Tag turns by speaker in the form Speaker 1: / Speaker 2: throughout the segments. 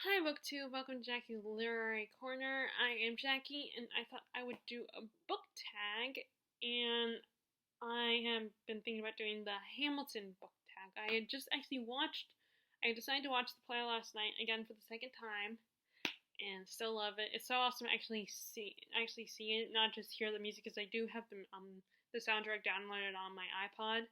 Speaker 1: Hi, BookTube. Welcome to Jackie's Literary Corner. I am Jackie, and I thought I would do a book tag, and I have been thinking about doing the Hamilton book tag. I decided to watch the play last night again for the second time, and still love it. It's so awesome to actually see it, not just hear the music, because I do have the soundtrack downloaded on my iPod.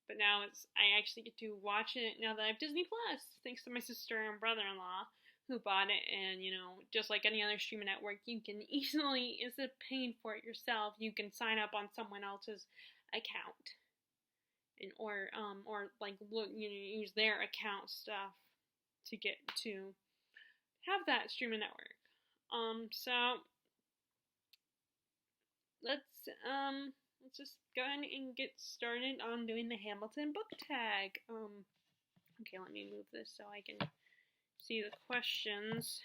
Speaker 1: But now I actually get to watch it now that I have Disney Plus, thanks to my sister and brother-in-law who bought it. And just like any other streaming network, you can easily, instead of paying for it yourself, you can sign up on someone else's account, and or like use their account stuff to get to have that streaming network. So let's just go ahead and get started on doing the Hamilton book tag. Okay, let me move this so I can see the questions.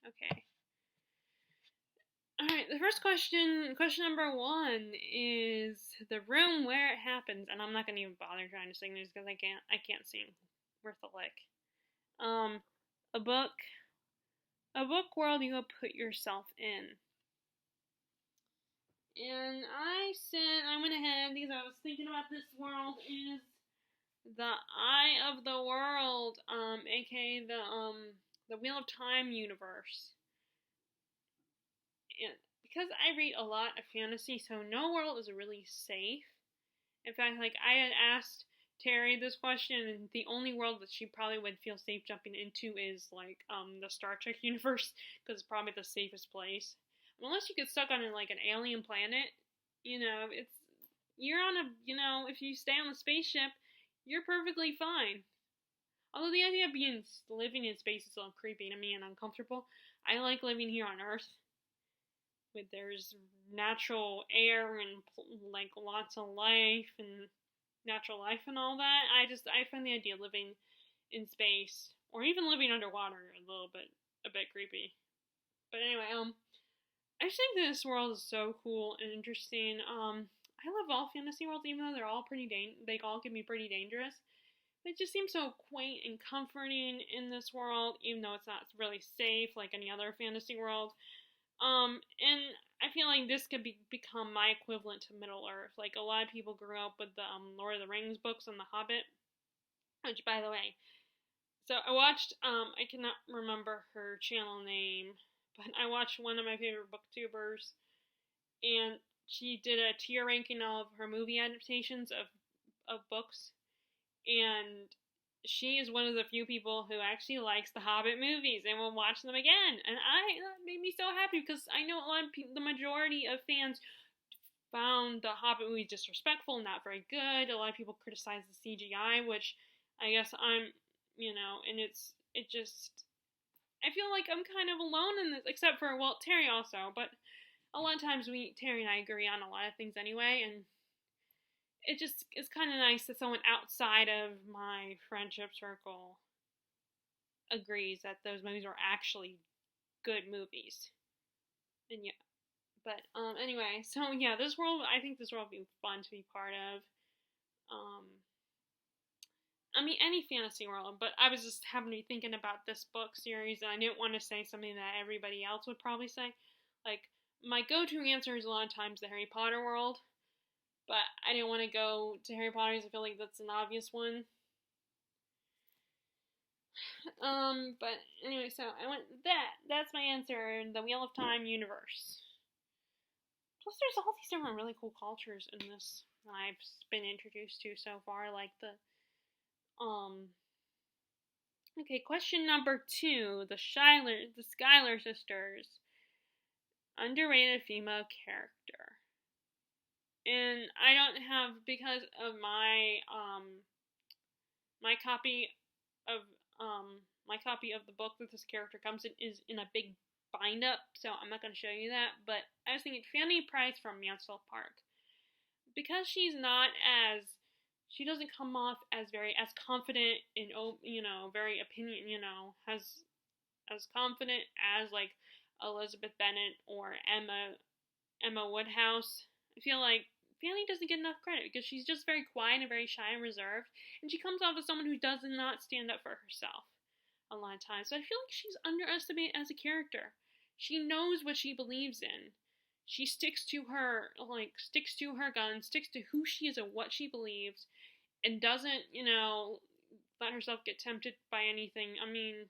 Speaker 1: Okay. Alright, the first question number 1 is the room where it happens, and I'm not gonna even bother trying to sing this because I can't sing worth a lick. A book world you would put yourself in. And I went ahead because I was thinking about this world is the Eye of the World, aka the Wheel of Time universe. And because I read a lot of fantasy, so no world is really safe. In fact, like I had asked Terry this question, and the only world that she probably would feel safe jumping into is like the Star Trek universe, because it's probably the safest place. Unless you get stuck on like an alien planet, you're on if you stay on the spaceship, you're perfectly fine. Although the idea of living in space is a little creepy to me and uncomfortable. I like living here on Earth, there's natural air and like lots of life and natural life and all that. I find the idea of living in space or even living underwater a bit creepy. But anyway, I just think this world is so cool and interesting. I love all fantasy worlds, even though they're all they all can be pretty dangerous. It just seems so quaint and comforting in this world, even though it's not really safe like any other fantasy world. And I feel like this could become my equivalent to Middle Earth. Like a lot of people grew up with the Lord of the Rings books and The Hobbit, which, by the way, so I watched. I cannot remember her channel name, but I watched one of my favorite booktubers, and she did a tier ranking of her movie adaptations of books, and she is one of the few people who actually likes the Hobbit movies and will watch them again, and that made me so happy because I know a lot of people, the majority of fans, found the Hobbit movies disrespectful, not very good. A lot of people criticize the CGI, which I guess I'm, and it just I feel like I'm kind of alone in this, except for, Terry also, but a lot of times Terry and I agree on a lot of things anyway, and it's kind of nice that someone outside of my friendship circle agrees that those movies are actually good movies. And yeah, but anyway, so yeah, I think this world would be fun to be part of. I mean, any fantasy world, but I was just having to be thinking about this book series, and I didn't want to say something that everybody else would probably say. Like, my go-to answer is a lot of times the Harry Potter world, but I didn't want to go to Harry Potter because I feel like that's an obvious one. But anyway, so I went that's my answer, the Wheel of Time universe. Plus, there's all these different really cool cultures in this that I've been introduced to so far, like okay, question number 2, the Schuyler sisters. Underrated female character. And I don't have, because of my copy of the book that this character comes in is in a big bind up, so I'm not going to show you that, but I was thinking Fanny Price from Mansfield Park. Because she doesn't come off as confident and, very as confident as like Elizabeth Bennet or Emma Woodhouse. I feel like Fanny doesn't get enough credit because she's just very quiet and very shy and reserved, and she comes off as someone who does not stand up for herself. a lot of times. So I feel like she's underestimated as a character. She knows what she believes in. She sticks to her guns, sticks to who she is and what she believes, and doesn't, let herself get tempted by anything. I mean,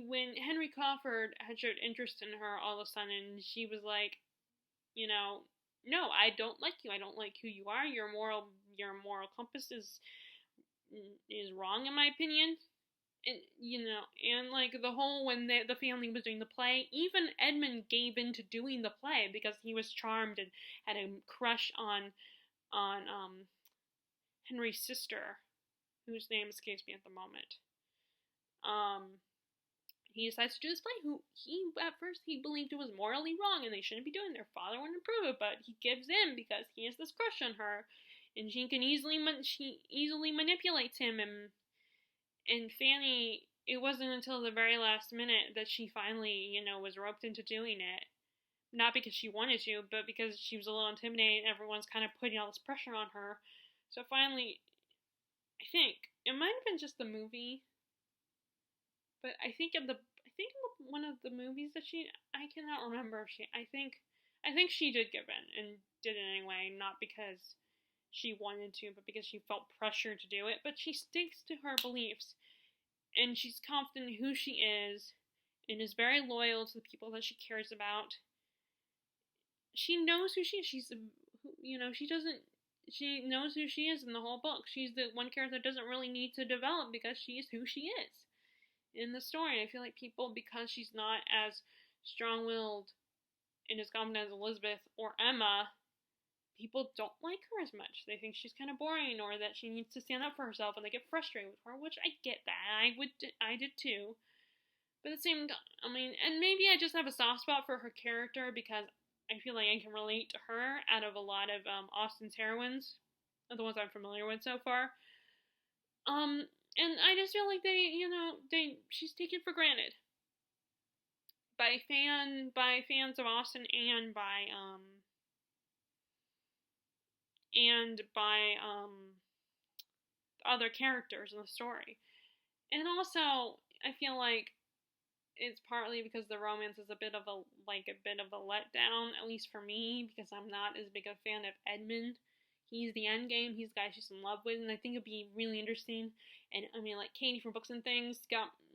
Speaker 1: when Henry Crawford had showed interest in her all of a sudden, she was like, no, I don't like you. I don't like who you are. Your moral compass is wrong in my opinion. And and like the whole when the family was doing the play, even Edmund gave in to doing the play because he was charmed and had a crush on Henry's sister, whose name escapes me at the moment. He decides to do this play. Who at first he believed it was morally wrong and they shouldn't be doing. Their father wouldn't approve it, but he gives in because he has this crush on her, and she easily manipulates him. And Fanny, it wasn't until the very last minute that she finally, was roped into doing it. Not because she wanted to, but because she was a little intimidated. Everyone's kind of putting all this pressure on her. So finally, I think it might have been just the movie, but I think in one of the movies that I cannot remember if I think she did give in and did it anyway, not because she wanted to, but because she felt pressure to do it. But she sticks to her beliefs, and she's confident in who she is, and is very loyal to the people that she cares about. She knows who she is. She knows who she is in the whole book. She's the one character that doesn't really need to develop because she is who she is in the story. I feel like people, because she's not as strong-willed and as confident as Elizabeth or Emma, people don't like her as much. They think she's kind of boring, or that she needs to stand up for herself, and they get frustrated with her, which I get that. I did too. But at the same time, and maybe I just have a soft spot for her character because I feel like I can relate to her out of a lot of Austen's heroines, the ones I'm familiar with so far. And I just feel like she's taken for granted by fans of Austen and by other characters in the story. And also, I feel like it's partly because the romance is a bit of a letdown, at least for me, because I'm not as big a fan of Edmund. He's the end game. He's the guy she's in love with, and I think it'd be really interesting. And like Katie from Books and Things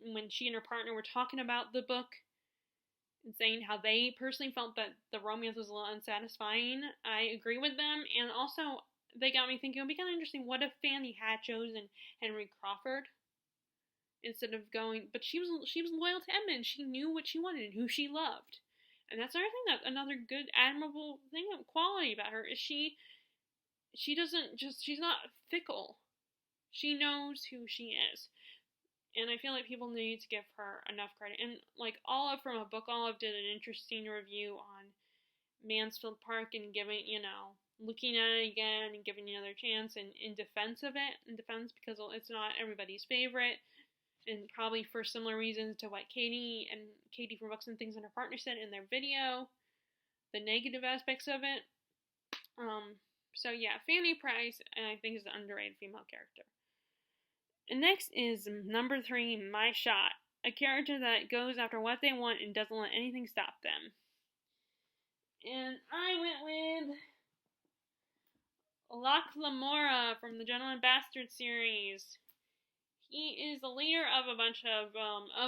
Speaker 1: when she and her partner were talking about the book and saying how they personally felt that the romance was a little unsatisfying. I agree with them, and also they got me thinking it would be kind of interesting. What if Fanny had chosen Henry Crawford instead of going? But she was loyal to Edmund. She knew what she wanted and who she loved, and that's another good, admirable thing, quality about her is she's not fickle. She knows who she is. And I feel like people need to give her enough credit. And like Olive from a book, Olive did an interesting review on Mansfield Park and giving, looking at it again and giving it another chance and in defense because it's not everybody's favorite. And probably for similar reasons to what Katie from Books and Things and her partner said in their video, the negative aspects of it. So yeah, Fanny Price, I think, is an underrated female character. And next is number 3, My Shot. A character that goes after what they want and doesn't let anything stop them. And I went with Locke Lamora from the Gentleman Bastard series. He is the leader of a bunch of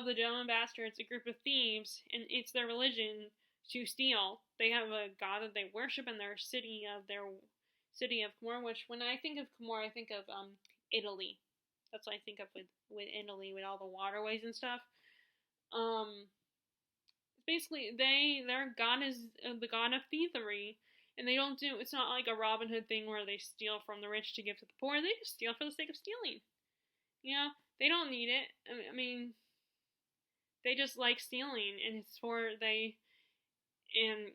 Speaker 1: the Gentleman Bastards, a group of thieves, and it's their religion to steal. They have a god that they worship in their city of Cumorah, which when I think of Cumorah, I think of Italy. That's what I think of with Italy, with all the waterways and stuff. Basically, their god is the god of thievery, and it's not like a Robin Hood thing where they steal from the rich to give to the poor. They just steal for the sake of stealing. They don't need it. They just like stealing, and and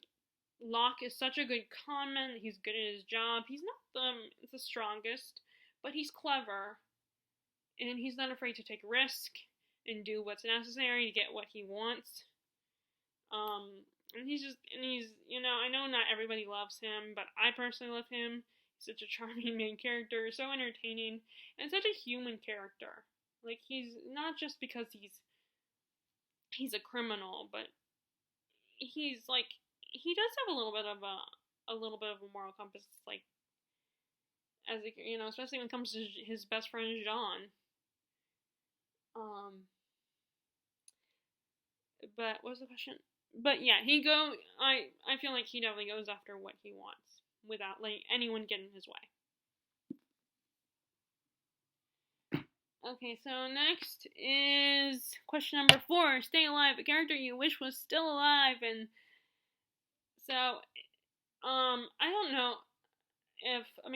Speaker 1: Locke is such a good conman. He's good at his job. He's not the strongest, but he's clever. And he's not afraid to take risk and do what's necessary to get what he wants. And he's I know not everybody loves him, but I personally love him. He's such a charming main character, so entertaining, and such a human character. Like, he's not just because he's a criminal, but he's like, he does have a little bit of a moral compass, like, as especially when it comes to his best friend Jean. But what was the question? But yeah, I feel like he definitely goes after what he wants without letting anyone get in his way. Okay, so next is question number 4. Stay alive, a character you wish was still alive. And so, I don't know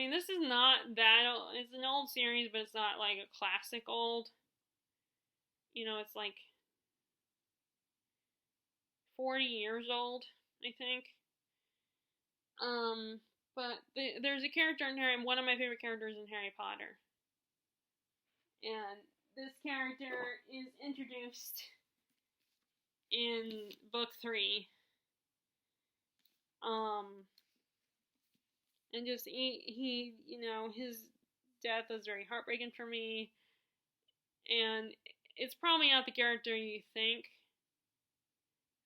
Speaker 1: this is not that old. It's an old series, but it's not like a classic old. It's like 40 years old, I think. But there's a character in Harry, one of my favorite characters in Harry Potter. And this character is introduced in book 3. And just he his death was very heartbreaking for me. And it's probably not the character you think.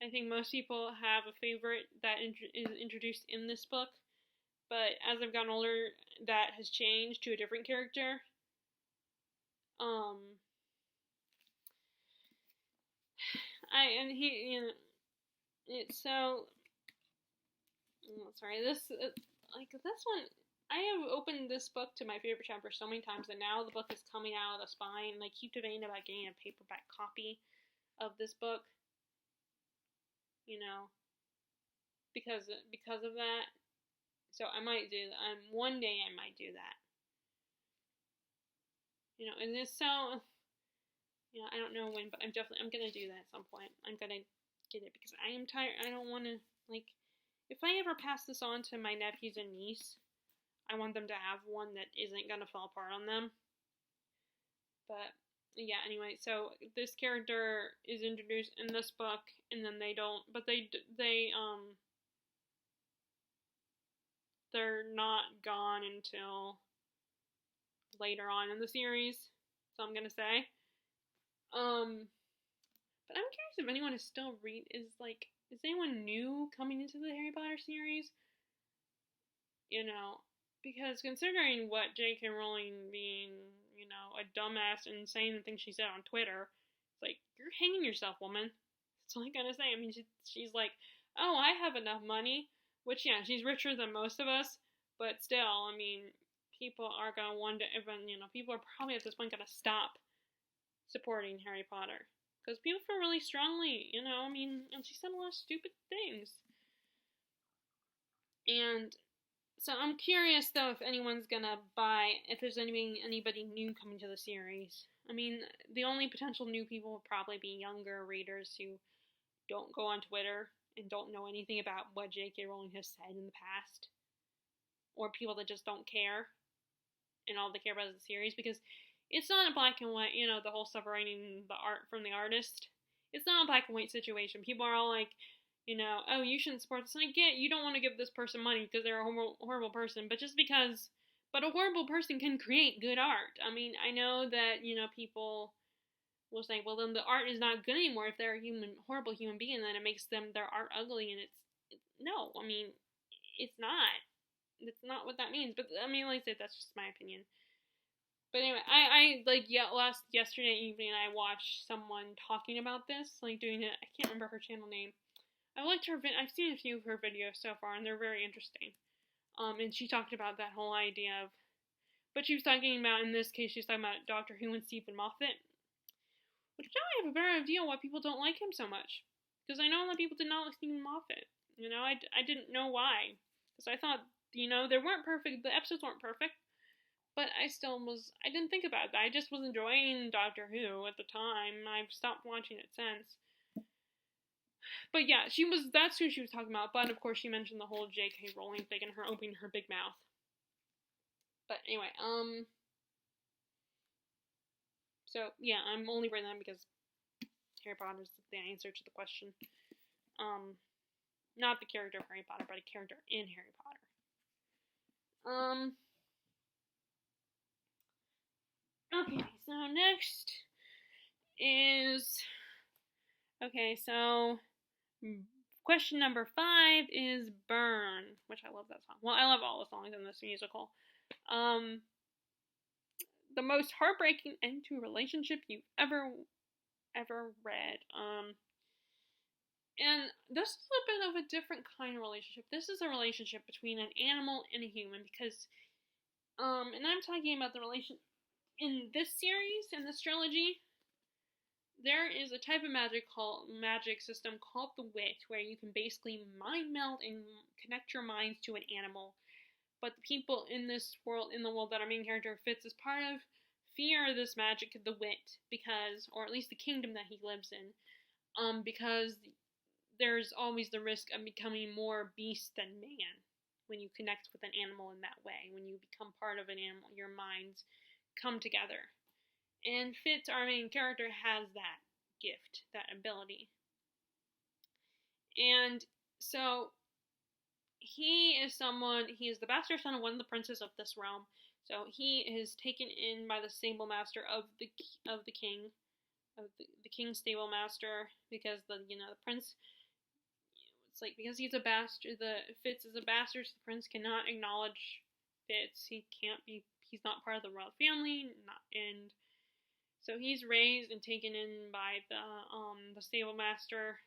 Speaker 1: I think most people have a favorite that is introduced in this book. But as I've gotten older, that has changed to a different character. This one, I have opened this book to my favorite chapter so many times, and now the book is coming out of the spine, and I keep debating about getting a paperback copy of this book, because of that. So I might do that. One day I might do that. And it's so, I don't know when, but I'm gonna do that at some point. I'm gonna get it because I am tired. I don't want to, if I ever pass this on to my nephews and niece, I want them to have one that isn't gonna fall apart on them. But yeah, anyway, so this character is introduced in this book, and then they're not gone until later on in the series, so I'm gonna say. But I'm curious if anyone is still is anyone new coming into the Harry Potter series? Because considering what J.K. Rowling being, a dumbass and saying the things she said on Twitter, it's like, you're hanging yourself, woman. That's all I gotta say. She's like, oh, I have enough money, which, yeah, she's richer than most of us, but still, people are gonna wonder, people are probably at this point gonna stop supporting Harry Potter. Because people feel really strongly, and she said a lot of stupid things. And so I'm curious, though, if anyone's gonna if there's anybody new coming to the series. The only potential new people will probably be younger readers who don't go on Twitter and don't know anything about what J.K. Rowling has said in the past. Or people that just don't care, and all they care about is the series, because it's not a black and white, the whole separating the art from the artist. It's not a black and white situation. People are all like, oh, you shouldn't support this. And I get you don't want to give this person money because they're a horrible person, but a horrible person can create good art. I know that, people will say, well, then the art is not good anymore if they're a horrible human being, and then it makes their art ugly, and no, it's not. That's not what that means. But, like I said, that's just my opinion. But anyway, yesterday evening, I watched someone talking about this, doing it. I can't remember her channel name. I liked her. I've seen a few of her videos so far, and they're very interesting. And she talked about that whole idea of, but she was talking about, in this case, she was talking about Doctor Who and Stephen Moffat, which now I have a better idea why people don't like him so much. Because I know a lot of people did not like Stephen Moffat. I didn't know why. Because I thought, they weren't perfect. The episodes weren't perfect. But I didn't think about that. I just was enjoying Doctor Who at the time. I've stopped watching it since. But yeah, that's who she was talking about. But of course she mentioned the whole J.K. Rowling thing and her opening her big mouth. But anyway, so yeah, I'm only bringing that because Harry Potter is the answer to the question. Not the character of Harry Potter, but a character in Harry Potter. Okay, so next is, okay, so question number 5 is Burn, which I love that song. Well, I love all the songs in this musical. The most heartbreaking end to a relationship you've ever read. And this is a bit of a different kind of relationship. This is a relationship between an animal and a human because, and I'm talking about the relation in this series, in this trilogy. There is a type of magic system called the wit, where you can basically mind meld and connect your minds to an animal. But the people in this world, in the world that our main character fits, is part of fear this magic, the wit, because, or at least the kingdom that he lives in, because there's always the risk of becoming more beast than man when you connect with an animal in that way. When you become part of an animal, your minds come together. And Fitz, our main character, has that gift, that ability. And so he is the bastard son of one of the princes of this realm. So he is taken in by the stable master of the king, of the king's stable master, because the prince, it's like, because he's a bastard, Fitz is a bastard, so the prince cannot acknowledge Fitz. He's not part of the royal family, and so he's raised and taken in by the stable master.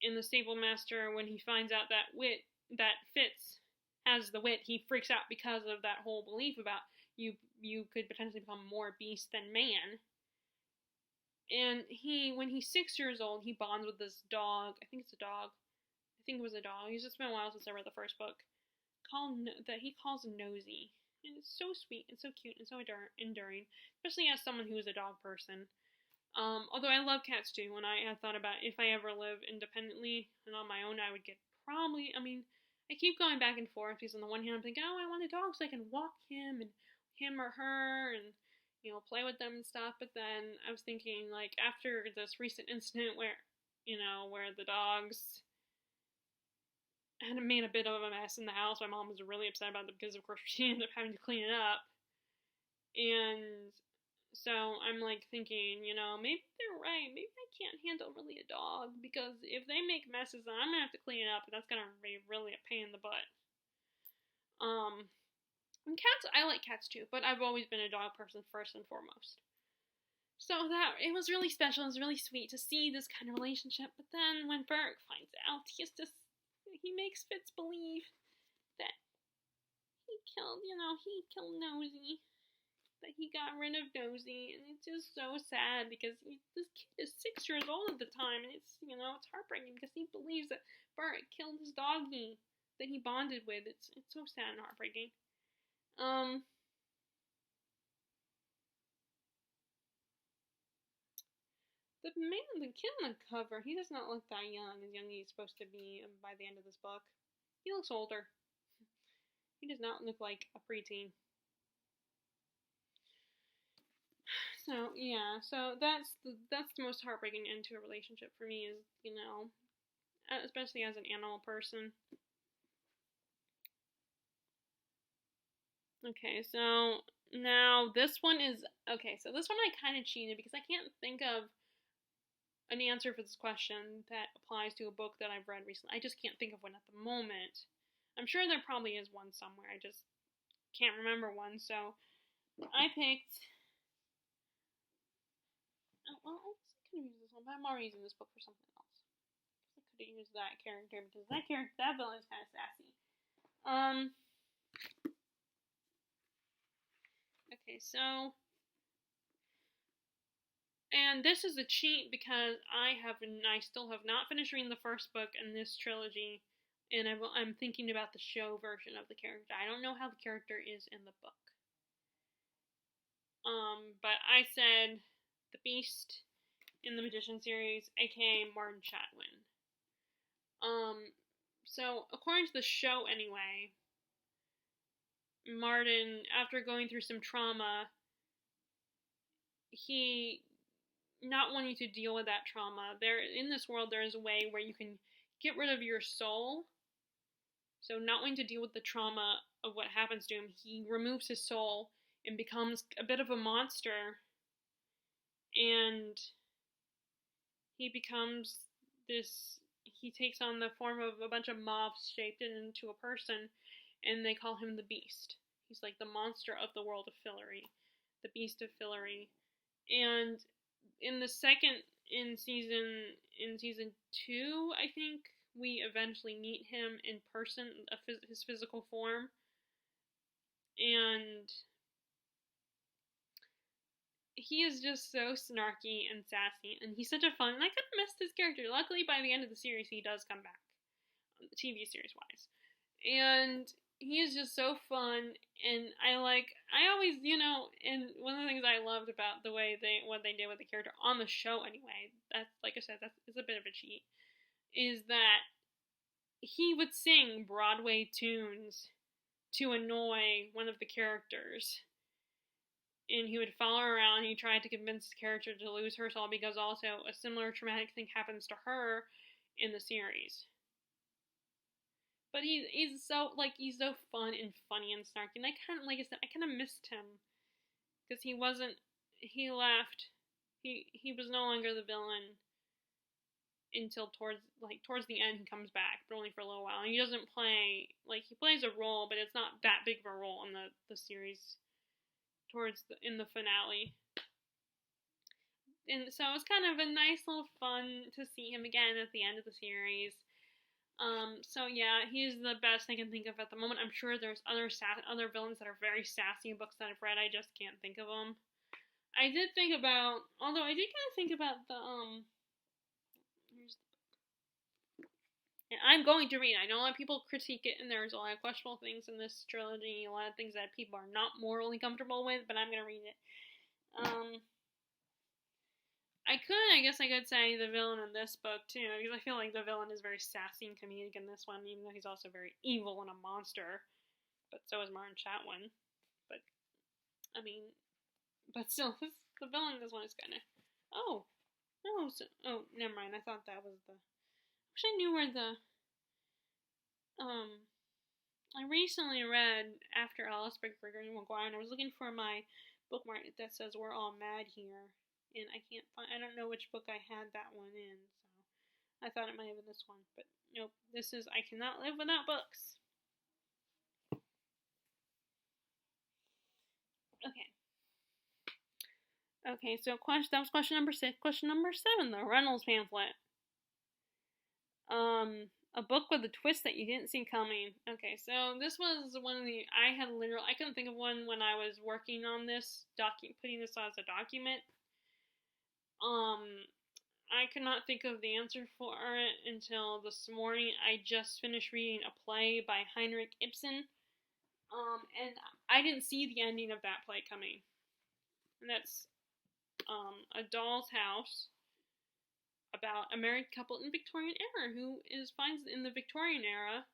Speaker 1: And the stable master, when he finds out that Fitz has the wit, he freaks out because of that whole belief about you could potentially become more beast than man. And when he's 6 years old, he bonds with this dog. I think it's a dog. I think it was a dog. It's been a while since I read the first book. That he calls Nosy. And it's so sweet and so cute and so enduring, especially as someone who is a dog person. Although I love cats too. When I had thought about if I ever live independently and on my own, I would get I keep going back and forth because on the one hand I'm thinking, oh, I want a dog so I can walk him or her and play with them and stuff. But then I was thinking, like, after this recent incident where the dogs had made a bit of a mess in the house, my mom was really upset about it because of course she ended up having to clean it up. And so I'm like thinking, maybe they're right. Maybe I can't handle really a dog, because if they make messes, then I'm gonna have to clean it up, and that's gonna be really a pain in the butt. And cats, I like cats too, but I've always been a dog person first and foremost. So that it was really special. It was really sweet to see this kind of relationship. But then when Bert finds out, he makes Fitz believe that he killed Nosy. That he got rid of Nosy, and it's just so sad because this kid is 6 years old at the time, and it's it's heartbreaking because he believes that Bert killed his doggy that he bonded with. It's so sad and heartbreaking. The kid on the cover, he does not look that young as he's supposed to be by the end of this book. He looks older. He does not look like a preteen. So yeah, so that's the most heartbreaking end to a relationship for me, is especially as an animal person. Okay, so now this one I kind of cheated because I can't think of an answer for this question that applies to a book that I've read recently. I just can't think of one at the moment. I'm sure there probably is one somewhere. I just can't remember one. So I picked. Well, I could have used this one, but I'm already using this book for something else. I could have used that character because that villain is kind of sassy. Okay, so. And this is a cheat because I still have not finished reading the first book in this trilogy, and I'm thinking about the show version of the character. I don't know how the character is in the book. But I said the Beast in the Magician series, aka Martin Chatwin. So according to the show anyway, Martin, after going through some trauma, he not wanting to deal with that trauma. In this world, there is a way where you can get rid of your soul. So not wanting to deal with the trauma of what happens to him, he removes his soul and becomes a bit of a monster. and he becomes this. He takes on the form of a bunch of moths shaped into a person, and they call him the Beast. He's like the monster of the world of Fillory, the Beast of Fillory. And in the second in season 2, I think we eventually meet him in person, his physical form, and he is just so snarky and sassy, and he's such a fun. And I kind of missed his character. Luckily, by the end of the series, he does come back, TV series wise, and he is just so fun. And I always, and one of the things I loved about what they did with the character on the show, anyway, that's like I said, it's a bit of a cheat, is that he would sing Broadway tunes to annoy one of the characters. And he would follow her around. He tried to convince the character to lose her soul because also a similar traumatic thing happens to her in the series. But he's so fun and funny and snarky. And I kind of missed him because he left. He was no longer the villain until towards the end. He comes back, but only for a little while. And he doesn't play, he plays a role, but it's not that big of a role in the series in the finale. And so it was kind of a nice little fun to see him again at the end of the series. So yeah, he's the best I can think of at the moment. I'm sure there's other villains that are very sassy in books that I've read. I just can't think of them. I did kind of think about the here's the book. And I'm going to read it. I know a lot of people critique it, and there's a lot of questionable things in this trilogy, a lot of things that people are not morally comfortable with, but I'm going to read it. I guess I could say the villain in this book, too, because I feel like the villain is very sassy and comedic in this one, even though he's also very evil and a monster. But so is Martin Chatwin. But still, the villain in this one is kind of... never mind. I thought that was the... I wish I knew where the... I recently read After Alice by Gregory Maguire, and I was looking for my bookmark that says We're All Mad Here. And I don't know which book I had that one in, so I thought it might have been this one, but nope, this is I Cannot Live Without Books. Okay, so that was question number 6. Question number 7, the Reynolds Pamphlet. A book with a twist that you didn't see coming. Okay, so this was one of the, I couldn't think of one when I was working on this, putting this as a document. I could not think of the answer for it until this morning. I just finished reading a play by Heinrich Ibsen, and I didn't see the ending of that play coming. And that's A Doll's House, about a married couple in Victorian era who finds in the Victorian era,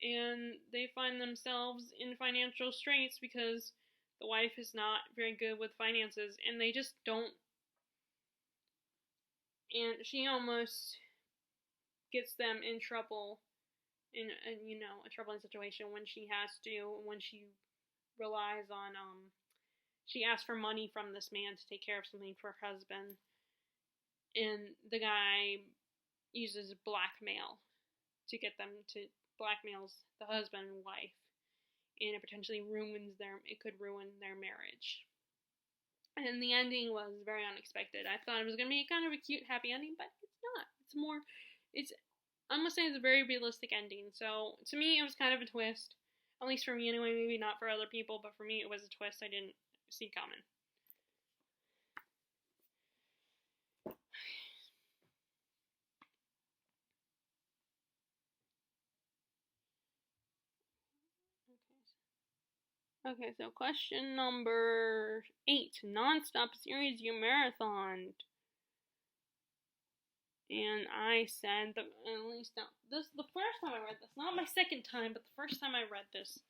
Speaker 1: and they find themselves in financial straits because the wife is not very good with finances, and they just don't. And she almost gets them in trouble, in a troubling situation when she relies on, she asks for money from this man to take care of something for her husband, and the guy uses blackmail blackmails the husband and wife, and it potentially could ruin their marriage. And the ending was very unexpected. I thought it was going to be kind of a cute, happy ending, but it's not. I'm going to say it's a very realistic ending. So, to me, it was kind of a twist. At least for me, anyway. Maybe not for other people, but for me, it was a twist I didn't see coming. Okay, so question number 8. Non-stop series you marathoned. And I said, this is the first time I read this. Not my second time, but the first time I read this.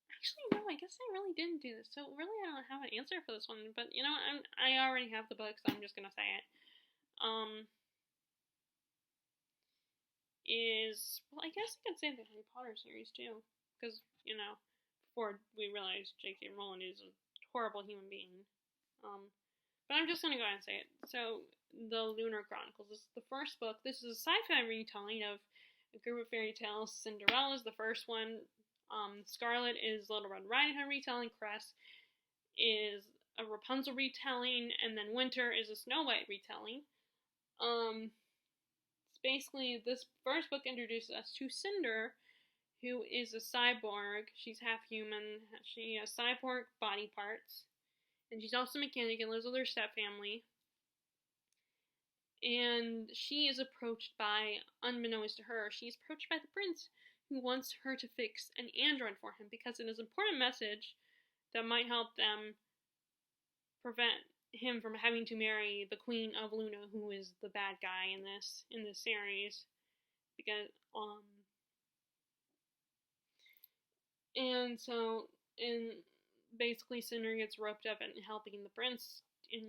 Speaker 1: Actually, no, I guess I really didn't do this. So really, I don't have an answer for this one. But you know, I already have the book, so I'm just gonna say it. I guess I could say the Harry Potter series too, because before we realized J.K. Rowling is a horrible human being. but I'm just gonna go ahead and say it. So, the Lunar Chronicles. This is the first book. This is a sci-fi retelling of a group of fairy tales. Cinderella is the first one. Scarlet is Little Red Riding Hood retelling. Cress is a Rapunzel retelling, and then Winter is a Snow White retelling. It's basically, this first book introduces us to Cinder, who is a cyborg. She's half human. She has cyborg body parts, and she's also a mechanic and lives with her stepfamily. And she is approached by, unbeknownst to her, she's approached by the prince, who wants her to fix an android for him because it is an important message that might help them prevent him from having to marry the Queen of Luna, who is the bad guy in this series. Because and basically Cinder gets roped up in helping the prince, and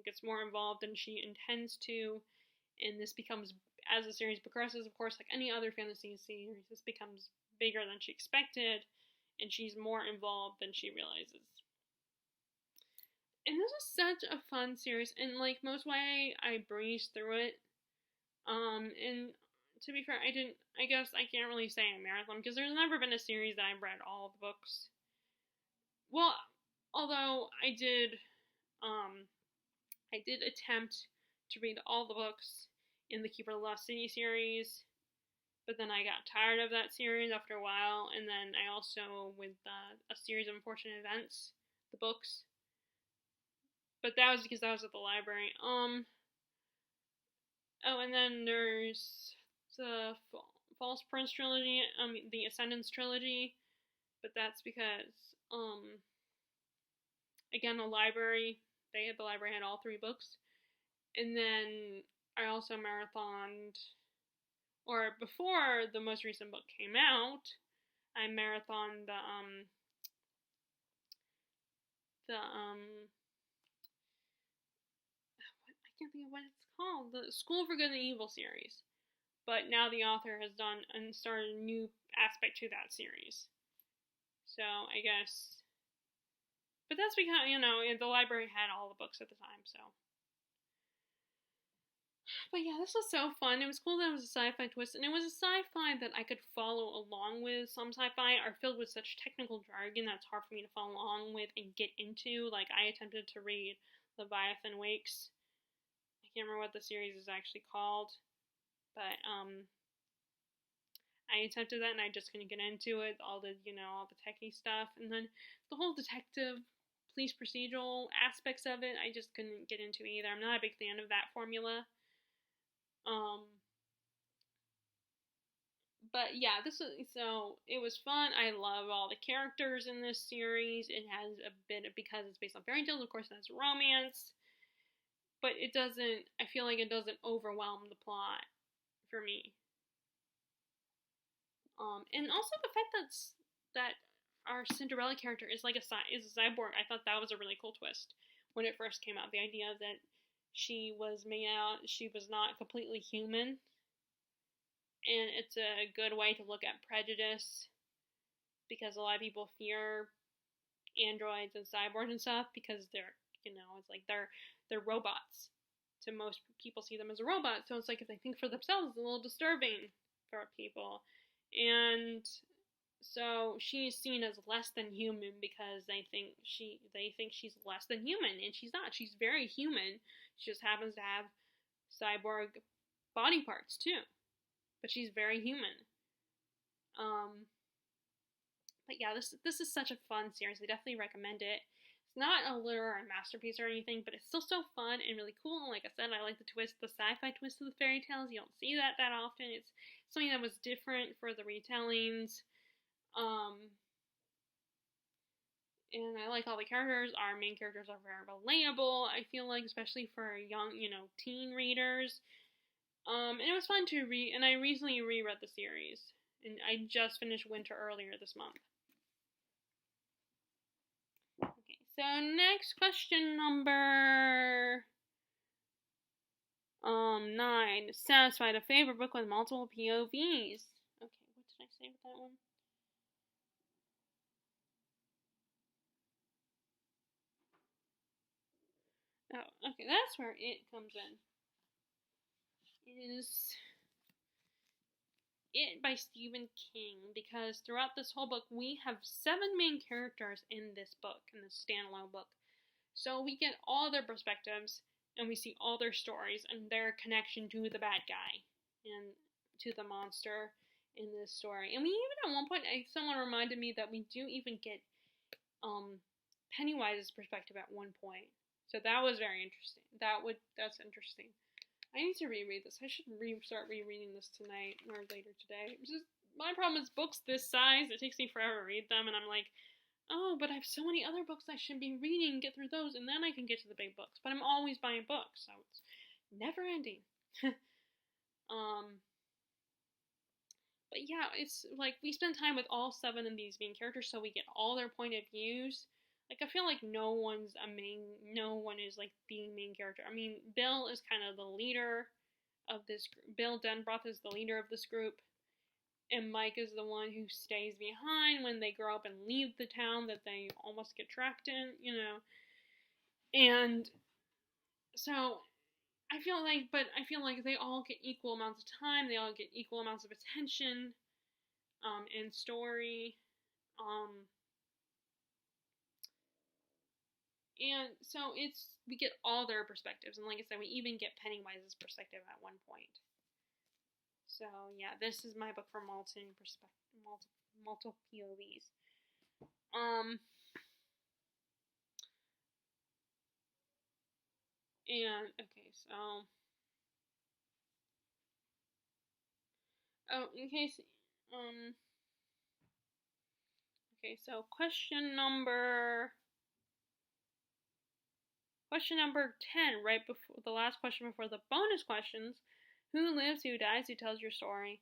Speaker 1: gets more involved than she intends to, and this becomes, as the series progresses, of course, like any other fantasy series, this becomes bigger than she expected, and she's more involved than she realizes. And this was such a fun series, and like most way I breezed through it. And to be fair, I guess I can't really say a marathon, because there's never been a series that I've read all the books. Well, although I did attempt to read all the books in the Keeper of the Lost City series, but then I got tired of that series after a while, and then I also, with a series of unfortunate events, the books, but that was because I was at the library. Oh, and then there's the False Prince trilogy, the Ascendance trilogy, but that's because, again, the library had all 3 books, and then I also marathoned, or before the most recent book came out, I marathoned I can't think of what it's called, the School for Good and Evil series. But now the author has done and started a new aspect to that series. So I guess, but that's because, the library had all the books at the time, so. But yeah, this was so fun. It was cool that it was a sci-fi twist, and it was a sci-fi that I could follow along with. Some sci-fi are filled with such technical jargon that's hard for me to follow along with and get into. Like, I attempted to read Leviathan Wakes. I can't remember what the series is actually called, but I attempted that and I just couldn't get into it. All the techie stuff, and then the whole detective police procedural aspects of it, I just couldn't get into either. I'm not a big fan of that formula. But yeah, it was fun. I love all the characters in this series. It has a bit of, because it's based on fairy tales, of course, it has romance, but I feel like it doesn't overwhelm the plot for me. And also the fact that our Cinderella character is a cyborg. I thought that was a really cool twist when it first came out. The idea that she was not completely human. And it's a good way to look at prejudice, because a lot of people fear androids and cyborgs and stuff because they're, it's like they're robots. To most people see them as a robot, so it's like if they think for themselves, it's a little disturbing for people. And so she's seen as less than human because they think she's less than human, and she's not. She's very human. She just happens to have cyborg body parts too. But she's very human. But yeah, this is such a fun series. I definitely recommend it. It's not a literary masterpiece or anything, but it's still so fun and really cool. And like I said, I like the sci-fi twist of the fairy tales. You don't see that often. It's something that was different for the retellings. And I like all the characters. Our main characters are very relatable, I feel like, especially for young, teen readers. And it was fun to read, and I recently reread the series, and I just finished Winter earlier this month. Okay, so next question number 9. Satisfied a favorite book with multiple POVs. Okay, what did I say with that one? Oh, okay, that's where it comes in. It is It by Stephen King, because throughout this whole book, we have 7 main characters in this book, in this standalone book. So we get all their perspectives, and we see all their stories and their connection to the bad guy and to the monster in this story. And we even at one point, someone reminded me that we do even get Pennywise's perspective at one point. So that was very interesting. That's interesting. I need to reread this. I should start rereading this tonight or later today. It's just, my problem is books this size. It takes me forever to read them, and I'm like, oh, but I have so many other books I should be reading, get through those, and then I can get to the big books. But I'm always buying books, so it's never ending. But yeah, it's like we spend time with all 7 of these main characters, so we get all their point of views. Like, I feel like no one is like the main character. I mean, Bill is kind of the leader of this group. Bill Denbrough is the leader of this group. And Mike is the one who stays behind when they grow up and leave the town that they almost get trapped in, you know. And so I feel like they all get equal amounts of time. They all get equal amounts of attention, and story. And so we get all their perspectives. And like I said, we even get Pennywise's perspective at one point. So yeah, this is my book for multiple POVs. And okay, so so question number 10, right before the last question before the bonus questions. Who lives, who dies, who tells your story?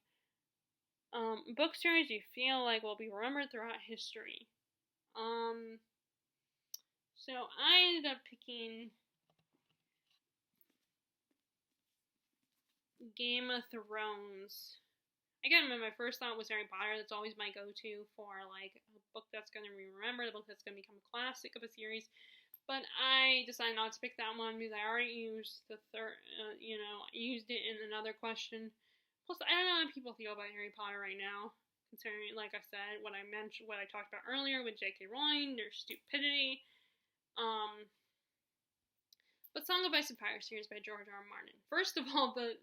Speaker 1: Book series you feel like will be remembered throughout history. So I ended up picking Game of Thrones. Again, my first thought was Harry Potter. That's always my go-to for like a book that's going to be remembered, a book that's going to become a classic of a series. But I decided not to pick that one because I already used the used it in another question. Plus, I don't know how people feel about Harry Potter right now, considering, like I said, what I talked about earlier with J.K. Rowling, their stupidity. But Song of Ice and Fire series by George R. R. Martin. First of all, the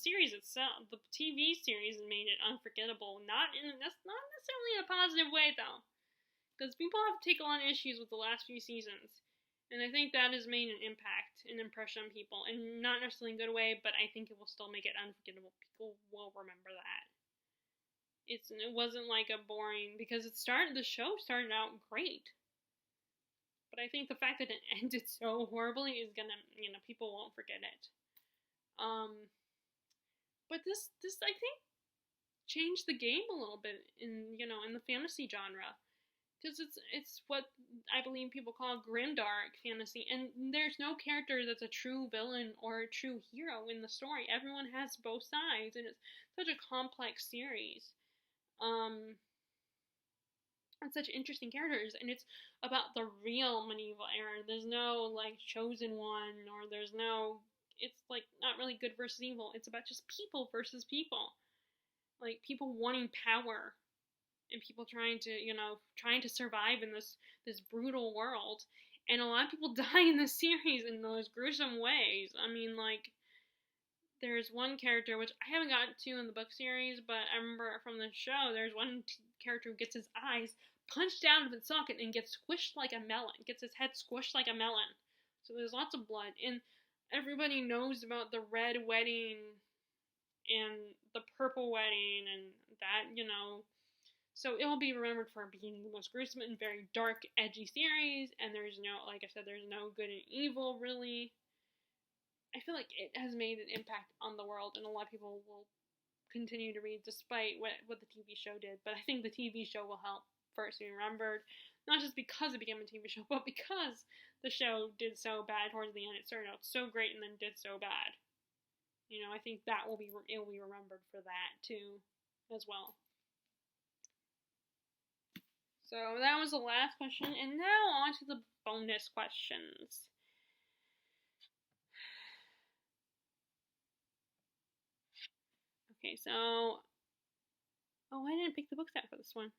Speaker 1: series itself, the TV series made it unforgettable. That's not necessarily in a positive way though, because people have taken on issues with the last few seasons. And I think that has made an impression on people, and not necessarily in a good way, but I think it will still make it unforgettable. People will remember that. It wasn't like a boring, because the show started out great. But I think the fact that it ended so horribly is gonna, people won't forget it. But this I think changed the game a little bit in the fantasy genre. Because it's what I believe people call grimdark fantasy, and there's no character that's a true villain or a true hero in the story. Everyone has both sides, and it's such a complex series. And such interesting characters, and it's about the real medieval era. There's no like chosen one, or it's like not really good versus evil. It's about just people versus people, like people wanting power. And people trying to survive in this brutal world. And a lot of people die in this series in those gruesome ways. I mean, like, there's one character, which I haven't gotten to in the book series, but I remember from the show, there's one character who gets his eyes punched out of its socket and gets squished like a melon. Gets his head squished like a melon. So there's lots of blood. And everybody knows about the red wedding and the purple wedding and that, So it will be remembered for being the most gruesome and very dark, edgy series, and there's no good and evil, really. I feel like it has made an impact on the world, and a lot of people will continue to read despite what the TV show did. But I think the TV show will help first be remembered, not just because it became a TV show, but because the show did so bad towards the end. It started out so great and then did so bad. I think it will be remembered for that too, as well. So that was the last question, and now on to the bonus questions. Okay, so I didn't pick the books out for this one.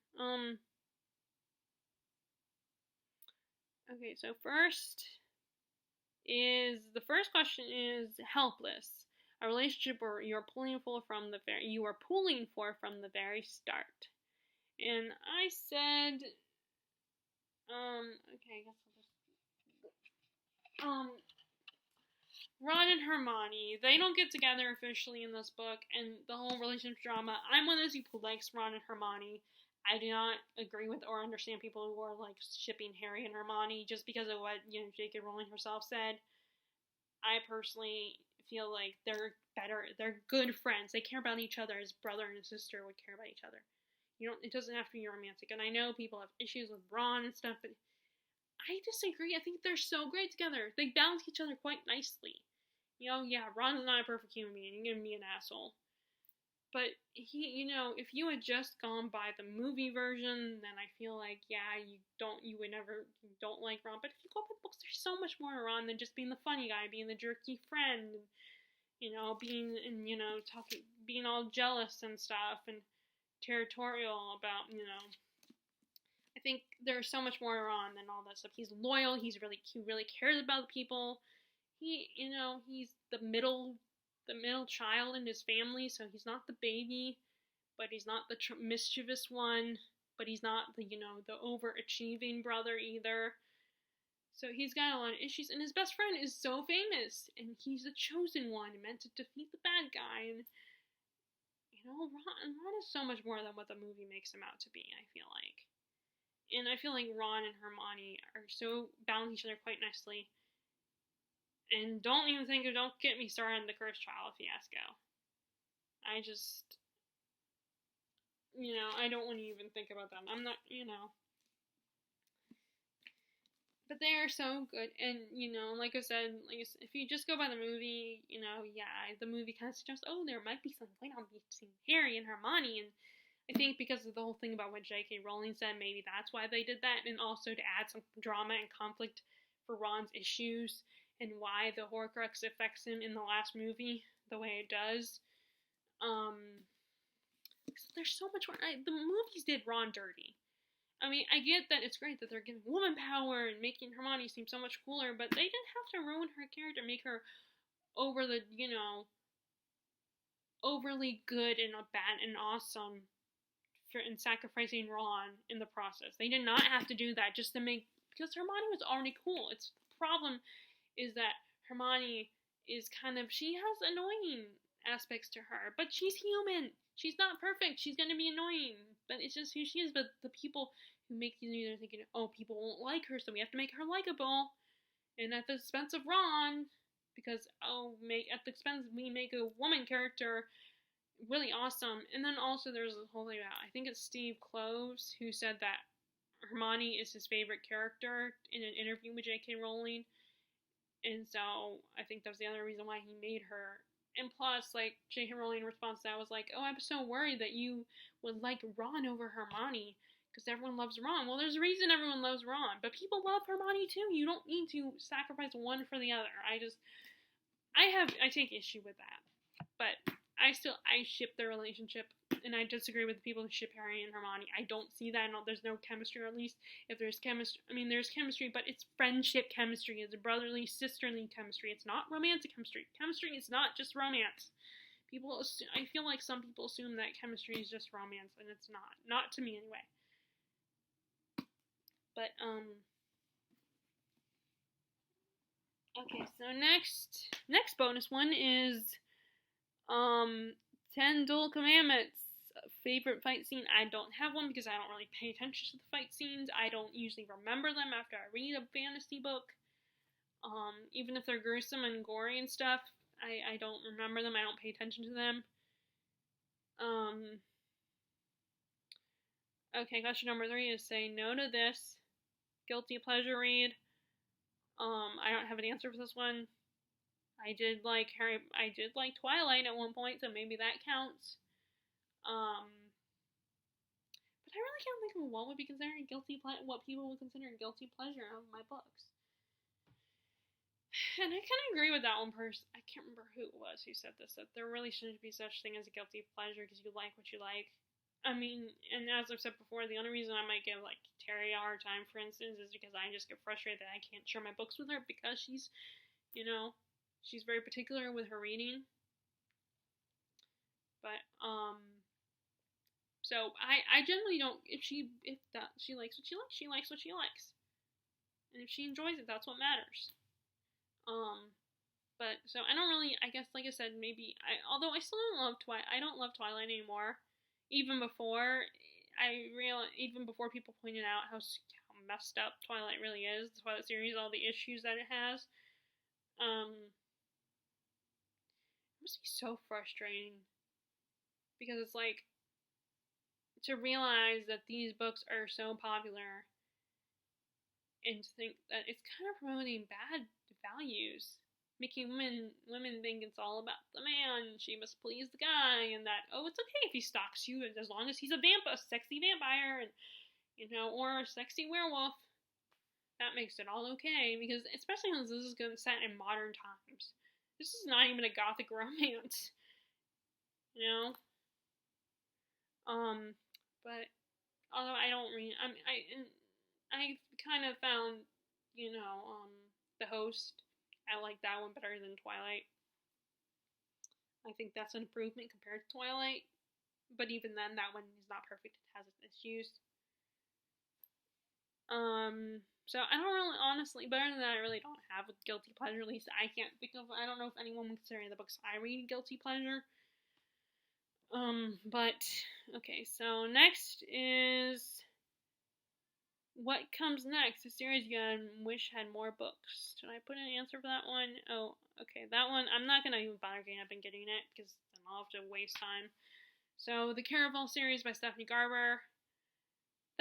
Speaker 1: Okay, so the first question is Helpless, a relationship where you are pulling for from the very start. And I said, okay, I guess I'll just, Ron and Hermione, they don't get together officially in this book, and the whole relationship drama, I'm one of those people who likes Ron and Hermione. I do not agree with or understand people who are, like, shipping Harry and Hermione just because of what, J.K. Rowling herself said. I personally feel like they're good friends. They care about each other as brother and sister would care about each other. It doesn't have to be romantic. And I know people have issues with Ron and stuff, but I disagree. I think they're so great together. They balance each other quite nicely. Yeah, Ron's not a perfect human being. He's gonna be an asshole. But if you had just gone by the movie version, then I feel like, yeah, you don't like Ron. But if you go by the books, there's so much more to Ron than just being the funny guy, being the jerky friend, being all jealous and stuff and territorial about, I think there's so much more on than all that stuff. He's loyal. He really cares about the people. He's the middle child in his family, so he's not the baby, but he's not the mischievous one, but he's not the overachieving brother either. So he's got a lot of issues, and his best friend is so famous, and he's the chosen one, meant to defeat the bad guy, and Ron is so much more than what the movie makes him out to be, I feel like. And I feel like Ron and Hermione are so balance each other quite nicely. And don't get me started on the Cursed Child fiasco. I just, I don't want to even think about them. I'm not, But they are so good, and, like I said, if you just go by the movie, yeah, the movie kind of suggests, there might be some point on between Harry and Hermione, and I think because of the whole thing about what J.K. Rowling said, maybe that's why they did that, and also to add some drama and conflict for Ron's issues, and why the Horcrux affects him in the last movie the way it does. There's so much more. The movies did Ron dirty. I mean, I get that it's great that they're giving woman power and making Hermione seem so much cooler, but they didn't have to ruin her character, make her overly good and bad and awesome and sacrificing Ron in the process. They did not have to do that just to because Hermione was already cool. The problem is that Hermione is she has annoying aspects to her, but she's human. She's not perfect. She's gonna be annoying, but it's just who she is. But the people who make these movies are thinking, people won't like her, so we have to make her likable, and at the expense of Ron, because at the expense we make a woman character really awesome. And then also there's the whole thing about, I think it's Steve Kloves who said that Hermione is his favorite character in an interview with J.K. Rowling, and so I think that's the other reason why he made her. And plus, like, J.K. Rowling response to that was like, I'm so worried that you would like Ron over Hermione, because everyone loves Ron. Well, there's a reason everyone loves Ron, but people love Hermione too. You don't need to sacrifice one for the other. I take issue with that. But I ship their relationship, and I disagree with the people who ship Harry and Hermione. I don't see that, and there's no chemistry, or at least if there's chemistry, there's chemistry, but it's friendship chemistry. It's a brotherly, sisterly chemistry. It's not romantic chemistry. Chemistry is not just romance. I feel like some people assume that chemistry is just romance, and it's not. Not to me, anyway. But, okay, so next bonus one is, 10 Duel Commandments. Favorite fight scene? I don't have one because I don't really pay attention to the fight scenes. I don't usually remember them after I read a fantasy book. Even if they're gruesome and gory and stuff, I don't remember them. I don't pay attention to them. Okay, question number 3 is say no to this. Guilty pleasure read. I don't have an answer for this one. I did like Twilight at one point, so maybe that counts. But I really can't think of what would be considered what people would consider a guilty pleasure of my books. And I kind of agree with that one person. I can't remember who it was who said this, that there really shouldn't be such thing as a guilty pleasure because you like what you like. I mean, and as I've said before, the only reason I might give, like, Terry a hard time, for instance, is because I just get frustrated that I can't share my books with her because she's, she's very particular with her reading. But, so I generally don't, if she likes what she likes, she likes what she likes. And if she enjoys it, that's what matters. But, so I don't really, I guess, like I said, although I still don't love I don't love Twilight anymore. Even before people pointed out how messed up Twilight really is, the Twilight series, all the issues that it has. It must be so frustrating. Because it's like, to realize that these books are so popular and to think that it's kind of promoting bad values, making women think it's all about the man, she must please the guy, and that, oh, it's okay if he stalks you as long as he's a sexy vampire, and or a sexy werewolf. That makes it all okay, because especially since this is set in modern times, this is not even a gothic romance, but although I don't read, I kind of found, The Host. I like that one better than Twilight. I think that's an improvement compared to Twilight. But even then, that one is not perfect. It has its issues. So I don't really, honestly, better than that, I really don't have a guilty pleasure. At least I can't think of, I don't know if anyone would consider the books I read guilty pleasure. But, okay, so next is What Comes Next, a series you wish had more books. Should I put an answer for that one? Oh, okay, that one, I'm not going to even bother getting up and getting it, because then I'll have to waste time. So, the Caraval series by Stephanie Garber.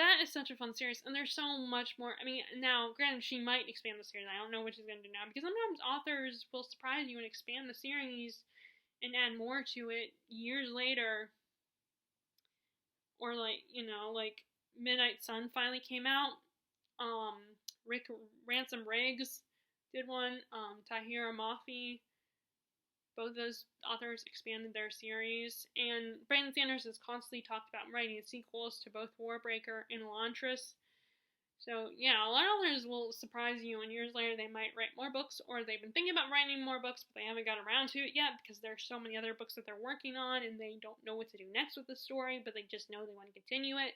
Speaker 1: That is such a fun series, and there's so much more. I mean, now, granted, she might expand the series. I don't know what she's going to do now, because sometimes authors will surprise you and expand the series and add more to it years later. Or, like, Midnight Sun finally came out. Ransom Riggs did one. Tahira Mafi. Both those authors expanded their series. And Brandon Sanderson has constantly talked about writing sequels to both Warbreaker and Elantris. So, yeah, a lot of authors will surprise you, and years later they might write more books, or they've been thinking about writing more books, but they haven't got around to it yet, because there's so many other books that they're working on, and they don't know what to do next with the story, but they just know they want to continue it.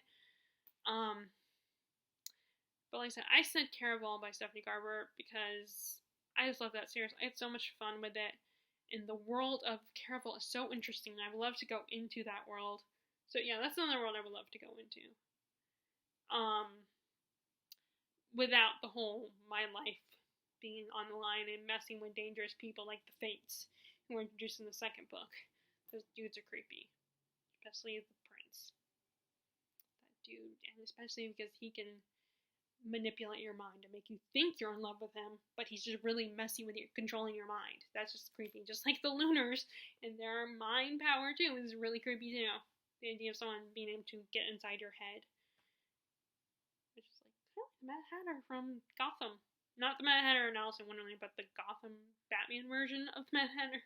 Speaker 1: But like I said, I said Caraval by Stephanie Garber, because I just love that series. I had so much fun with it, and the world of Caraval is so interesting, and I would love to go into that world. So yeah, that's another world I would love to go into. Without the whole my life being on the line and messing with dangerous people like the Fates, who were introduced in the second book. Those dudes are creepy. Especially the prince. That dude, and especially because he can manipulate your mind and make you think you're in love with him, but he's just really messy with you, controlling your mind. That's just creepy. Just like the Lunars, and their mind power too is really creepy too. The idea of someone being able to get inside your head. Which is like, Mad Hatter from Gotham. Not the Mad Hatter in Alice in Wonderland, but the Gotham Batman version of Mad Hatter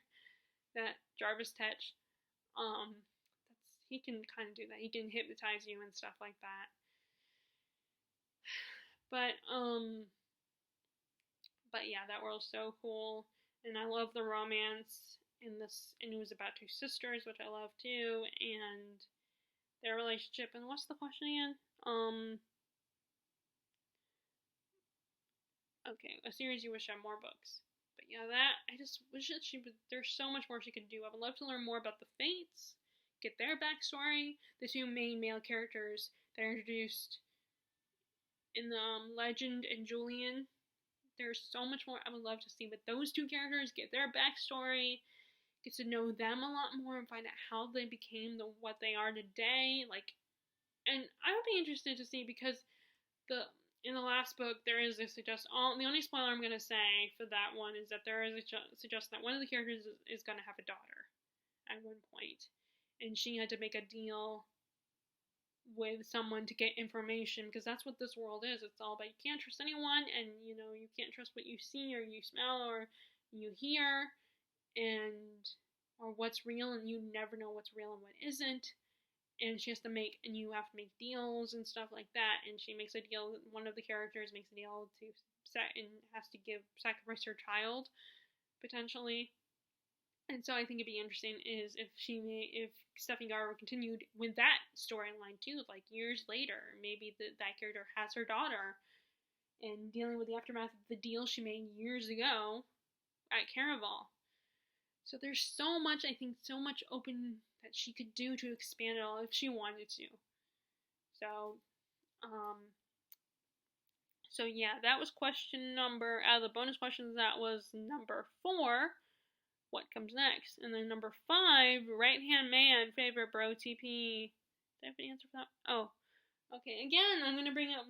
Speaker 1: that Jarvis Tetch. He can kind of do that. He can hypnotize you and stuff like that. But yeah, that world's so cool, and I love the romance in this. And it was about two sisters, which I love too, and their relationship. And what's the question again? Okay, a series you wish had more books. But yeah, I just wish that there's so much more she could do. I would love to learn more about the Fates, get their backstory, the two main male characters that are introduced in the Legend and Julian. There's so much more I would love to see with those two characters, get their backstory, get to know them a lot more, and find out how they became what they are today. And I would be interested to see, because in the last book, there is a the only spoiler I'm going to say for that one is that there is a suggestion that one of the characters is going to have a daughter at one point. And she had to make a deal with someone to get information, because that's what this world is. It's all about you can't trust anyone, and you can't trust what you see or you smell or you hear, and or what's real, and you never know what's real and what isn't. And she has to and you have to make deals and stuff like that. And she makes a deal. One of the characters makes a deal to and has to sacrifice her child, potentially. And so I think it'd be interesting is if Steffi Garber continued with that storyline too, like years later, maybe that character has her daughter and dealing with the aftermath of the deal she made years ago at Caraval. So there's so much open that she could do to expand it all if she wanted to. So yeah, that was out of the bonus questions, that was number 4. What comes next? And then number 5, Right Hand Man, favorite bro TP. Did I have an answer for that? Oh, okay. Again, I'm gonna bring up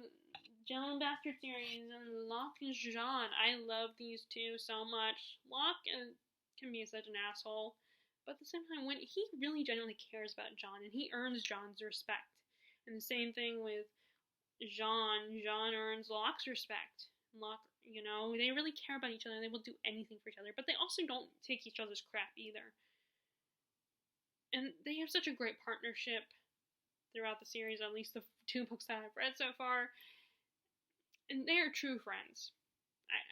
Speaker 1: Gentleman Bastard series and Locke and Jean. I love these two so much. Locke can be such an asshole, but at the same time, when he really genuinely cares about John, and he earns John's respect. And the same thing with Jean. Jean earns Locke's respect. Locke, they really care about each other. They will do anything for each other, but they also don't take each other's crap either. And they have such a great partnership throughout the series, at least the 2 books that I've read so far. And they are true friends.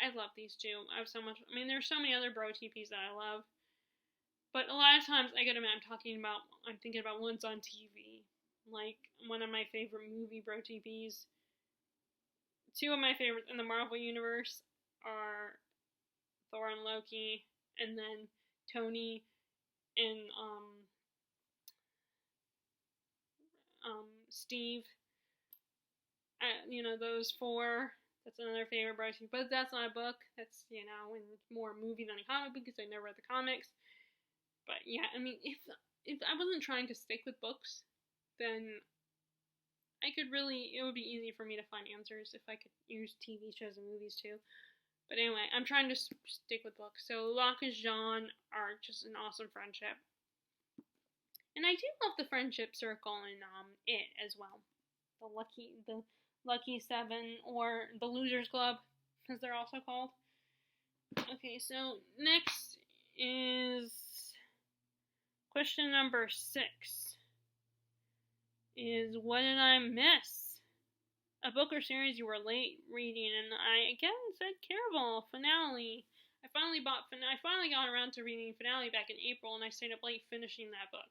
Speaker 1: I love these two. I have so much. I mean, there's so many other bro TPs that I love, but a lot of times I get them. I'm thinking about ones on TV. Like one of my favorite movie bro TPs. 2 of my favorites in the Marvel universe are Thor and Loki, and then Tony and Steve. Those 4. That's another favorite bro TP, but that's not a book. That's more a movie than a comic book because I never read the comics. But yeah, I mean, if I wasn't trying to stick with books, then it would be easy for me to find answers if I could use TV shows and movies too. But anyway, I'm trying to stick with books. So Locke and Jean are just an awesome friendship. And I do love the friendship circle in it as well. The Lucky 7, or the Losers Club, as they're also called. Okay, so next is question number 6. Is what did I miss? A book or series you were late reading, and I again said Caraval Finale. I finally got around to reading Finale back in April, and I stayed up late finishing that book.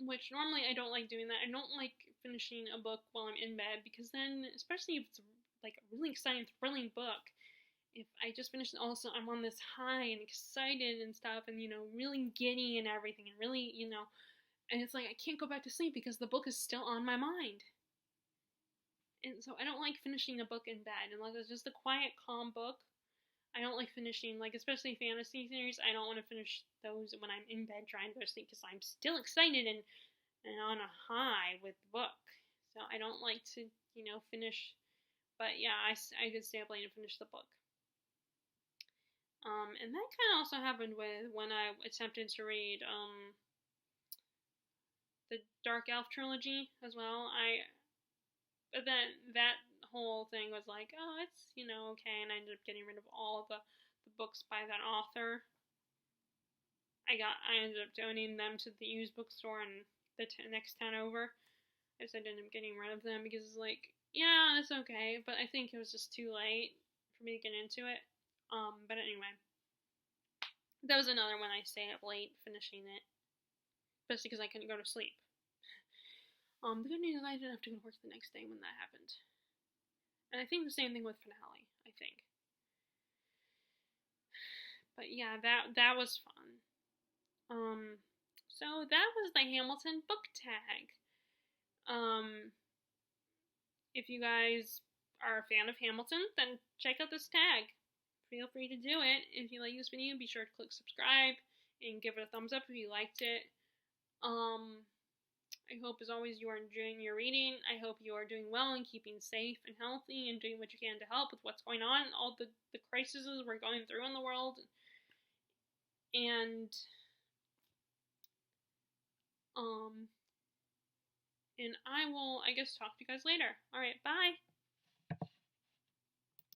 Speaker 1: Which normally I don't like doing that. I don't like finishing a book while I'm in bed, because then, especially if it's like a really exciting, thrilling book, if I just finish it, also I'm on this high and excited and stuff, and really giddy and everything, and really, and it's like I can't go back to sleep because the book is still on my mind. And so I don't like finishing a book in bed unless it's just a quiet, calm book. I don't like finishing, especially fantasy series. I don't want to finish those when I'm in bed trying to go to sleep because I'm still excited and on a high with the book. So I don't like to, finish. But yeah, I did stay up late and finish the book. And that kind of also happened with when I attempted to read the Dark Elf trilogy as well. But then that whole thing was like, oh, it's, okay, and I ended up getting rid of all of the books by that author. I ended up donating them to the used bookstore and the next town over. I just ended up getting rid of them because it's like, yeah, it's okay, but I think it was just too late for me to get into it. But anyway, that was another one I stayed up late finishing it, especially because I couldn't go to sleep. The good news is I didn't have to go to work the next day when that happened. And I think the same thing with Finale, I think. But yeah, that was fun. So that was the Hamilton book tag. If you guys are a fan of Hamilton, then check out this tag. Feel free to do it. If you like this video, be sure to click subscribe and give it a thumbs up if you liked it. I hope, as always, you are enjoying your reading. I hope you are doing well and keeping safe and healthy and doing what you can to help with what's going on, all the crises we're going through in the world. And, And I will, I guess, talk to you guys later. Alright, bye!